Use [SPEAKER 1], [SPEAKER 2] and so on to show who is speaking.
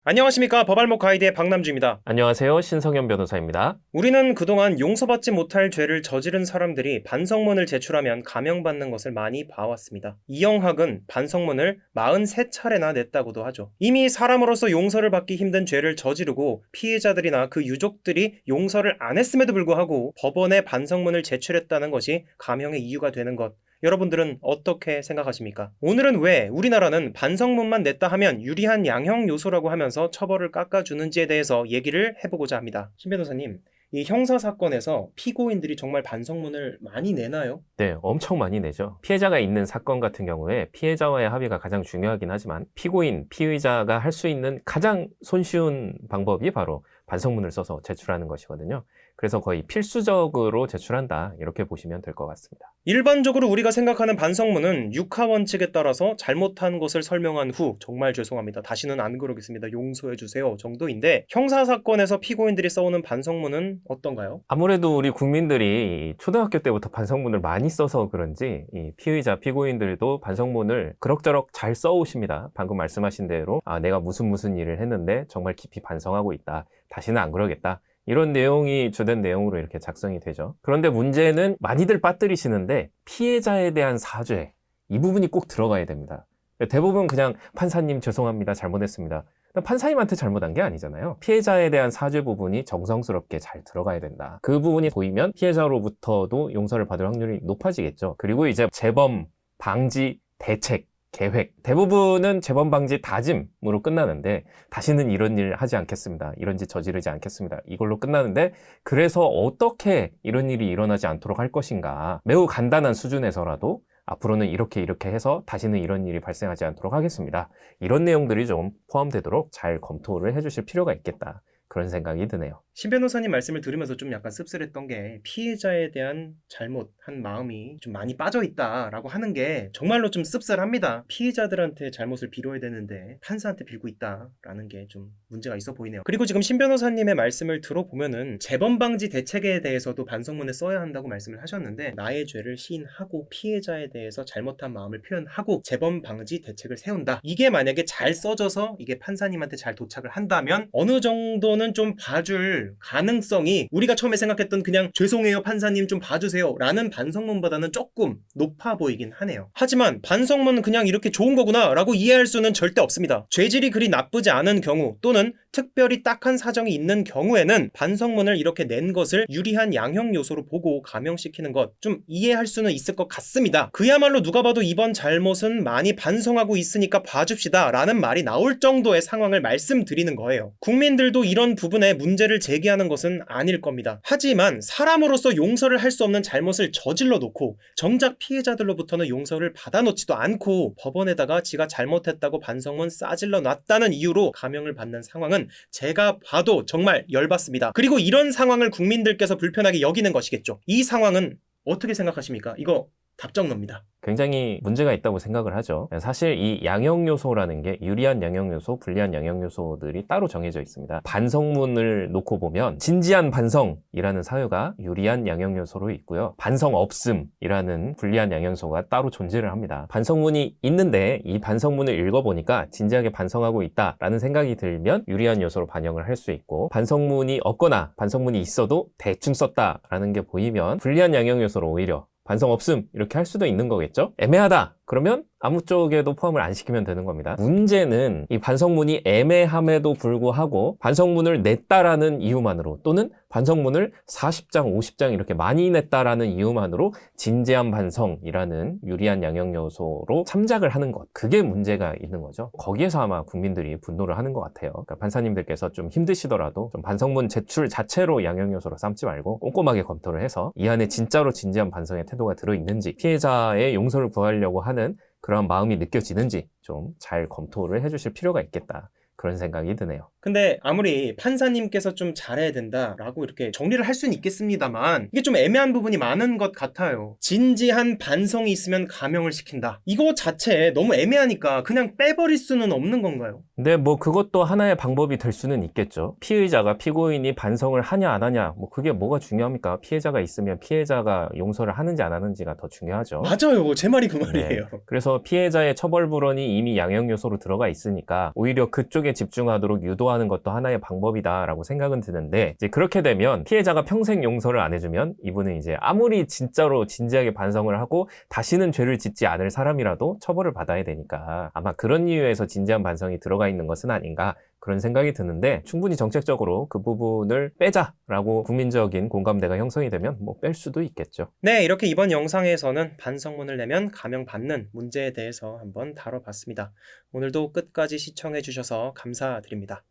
[SPEAKER 1] 안녕하십니까. 법알목 가이드의 박남주입니다.
[SPEAKER 2] 안녕하세요. 신성현 변호사입니다.
[SPEAKER 1] 우리는 그동안 용서받지 못할 죄를 저지른 사람들이 반성문을 제출하면 감형받는 것을 많이 봐왔습니다. 이영학은 반성문을 43차례나 냈다고도 하죠. 이미 사람으로서 용서를 받기 힘든 죄를 저지르고 피해자들이나 그 유족들이 용서를 안 했음에도 불구하고 법원에 반성문을 제출했다는 것이 감형의 이유가 되는 것. 여러분들은 어떻게 생각하십니까? 오늘은 왜 우리나라는 반성문만 냈다 하면 유리한 양형 요소라고 하면서 처벌을 깎아주는지에 대해서 얘기를 해보고자 합니다. 신 변호사님, 이 형사사건에서 피고인들이 정말 반성문을 많이 내나요?
[SPEAKER 2] 네, 엄청 많이 내죠. 피해자가 있는 사건 같은 경우에 피해자와의 합의가 가장 중요하긴 하지만 피고인, 피의자가 할 수 있는 가장 손쉬운 방법이 바로 반성문을 써서 제출하는 것이거든요. 그래서 거의 필수적으로 제출한다, 이렇게 보시면 될 것 같습니다.
[SPEAKER 1] 일반적으로 우리가 생각하는 반성문은 육하 원칙에 따라서 잘못한 것을 설명한 후 정말 죄송합니다. 다시는 안 그러겠습니다. 용서해주세요 정도인데 형사사건에서 피고인들이 써오는 반성문은 어떤가요?
[SPEAKER 2] 아무래도 우리 국민들이 초등학교 때부터 반성문을 많이 써서 그런지 이 피의자, 피고인들도 반성문을 그럭저럭 잘 써오십니다. 방금 말씀하신 대로 내가 무슨 일을 했는데 정말 깊이 반성하고 있다. 다시는 안 그러겠다. 이런 내용이 주된 내용으로 이렇게 작성이 되죠. 그런데 문제는 많이들 빠뜨리시는데 피해자에 대한 사죄, 이 부분이 꼭 들어가야 됩니다. 대부분 그냥 판사님 죄송합니다. 잘못했습니다. 판사님한테 잘못한 게 아니잖아요. 피해자에 대한 사죄 부분이 정성스럽게 잘 들어가야 된다. 그 부분이 보이면 피해자로부터도 용서를 받을 확률이 높아지겠죠. 그리고 이제 재범, 방지, 대책, 계획. 대부분은 재범 방지 다짐으로 끝나는데 다시는 이런 일 하지 않겠습니다. 이런 짓 저지르지 않겠습니다. 이걸로 끝나는데 그래서 어떻게 이런 일이 일어나지 않도록 할 것인가. 매우 간단한 수준에서라도 앞으로는 이렇게 해서 다시는 이런 일이 발생하지 않도록 하겠습니다. 이런 내용들이 좀 포함되도록 잘 검토를 해주실 필요가 있겠다. 그런 생각이 드네요.
[SPEAKER 1] 신 변호사님 말씀을 들으면서 좀 약간 씁쓸했던 게 피해자에 대한 잘못한 마음이 좀 많이 빠져있다라고 하는 게 정말로 좀 씁쓸합니다. 피해자들한테 잘못을 빌어야 되는데 판사한테 빌고 있다라는 게 좀 문제가 있어 보이네요. 그리고 지금 신 변호사님의 말씀을 들어보면은 재범 방지 대책에 대해서도 반성문에 써야 한다고 말씀을 하셨는데 나의 죄를 시인하고 피해자에 대해서 잘못한 마음을 표현하고 재범 방지 대책을 세운다. 이게 만약에 잘 써져서 이게 판사님한테 잘 도착을 한다면 어느 정도는 좀 봐줄 가능성이 우리가 처음에 생각했던 그냥 죄송해요 판사님 좀 봐주세요 라는 반성문보다는 조금 높아 보이긴 하네요. 하지만 반성문은 그냥 이렇게 좋은 거구나 라고 이해할 수는 절대 없습니다. 죄질이 그리 나쁘지 않은 경우 또는 특별히 딱한 사정이 있는 경우에는 반성문을 이렇게 낸 것을 유리한 양형 요소로 보고 감형시키는 것 좀 이해할 수는 있을 것 같습니다. 그야말로 누가 봐도 이번 잘못은 많이 반성하고 있으니까 봐줍시다 라는 말이 나올 정도의 상황을 말씀드리는 거예요. 국민들도 이런 부분에 문제를 제기하는 것은 아닐 겁니다. 하지만 사람으로서 용서를 할 수 없는 잘못을 저질러 놓고 정작 피해자들로부터는 용서를 받아놓지도 않고 법원에다가 지가 잘못했다고 반성문 싸질러 놨다는 이유로 감형을 받는 상황은 제가 봐도 정말 열받습니다. 그리고 이런 상황을 국민들께서 불편하게 여기는 것이겠죠. 이 상황은 어떻게 생각하십니까? 이거 답정너입니다.
[SPEAKER 2] 굉장히 문제가 있다고 생각을 하죠. 사실 이 양형 요소라는 게 유리한 양형 요소, 불리한 양형 요소들이 따로 정해져 있습니다. 반성문을 놓고 보면 진지한 반성이라는 사유가 유리한 양형 요소로 있고요. 반성 없음이라는 불리한 양형 요소가 따로 존재를 합니다. 반성문이 있는데 이 반성문을 읽어보니까 진지하게 반성하고 있다라는 생각이 들면 유리한 요소로 반영을 할 수 있고 반성문이 없거나 반성문이 있어도 대충 썼다라는 게 보이면 불리한 양형 요소로 오히려 반성 없음 이렇게 할 수도 있는 거겠죠. 애매하다 그러면 아무 쪽에도 포함을 안 시키면 되는 겁니다. 문제는 이 반성문이 애매함에도 불구하고 반성문을 냈다라는 이유만으로 또는 반성문을 40장, 50장 이렇게 많이 냈다라는 이유만으로 진지한 반성이라는 유리한 양형 요소로 참작을 하는 것. 그게 문제가 있는 거죠. 거기에서 아마 국민들이 분노를 하는 것 같아요. 그러니까 판사님들께서 좀 힘드시더라도 좀 반성문 제출 자체로 양형 요소로 삼지 말고 꼼꼼하게 검토를 해서 이 안에 진짜로 진지한 반성의 태도가 들어있는지 피해자의 용서를 구하려고 하는 그런 마음이 느껴지는지 좀 잘 검토를 해주실 필요가 있겠다. 그런 생각이 드네요.
[SPEAKER 1] 근데 아무리 판사님께서 좀 잘해야 된다라고 이렇게 정리를 할 수는 있겠습니다만 이게 좀 애매한 부분이 많은 것 같아요. 진지한 반성이 있으면 감형을 시킨다. 이거 자체에 너무 애매하니까 그냥 빼버릴 수는 없는 건가요?
[SPEAKER 2] 근데 뭐 그것도 하나의 방법이 될 수는 있겠죠. 피의자가 피고인이 반성을 하냐 안 하냐 뭐 그게 뭐가 중요합니까? 피해자가 있으면 피해자가 용서를 하는지 안 하는지가 더 중요하죠.
[SPEAKER 1] 맞아요. 제 말이 그 말이에요.
[SPEAKER 2] 그래서 피해자의 처벌 불원이 이미 양형 요소로 들어가 있으니까 오히려 그쪽에 행동에 집중하도록 유도하는 것도 하나의 방법이다라고 생각은 드는데, 이제 그렇게 되면 피해자가 평생 용서를 안 해주면 이분은 이제 아무리 진짜로 진지하게 반성을 하고 다시는 죄를 짓지 않을 사람이라도 처벌을 받아야 되니까 아마 그런 이유에서 진지한 반성이 들어가 있는 것은 아닌가, 그런 생각이 드는데, 충분히 정책적으로 그 부분을 빼자라고 국민적인 공감대가 형성이 되면 뭐 뺄 수도 있겠죠.
[SPEAKER 1] 네, 이렇게 이번 영상에서는 반성문을 내면 감형받는 문제에 대해서 한번 다뤄봤습니다. 오늘도 끝까지 시청해주셔서 감사드립니다.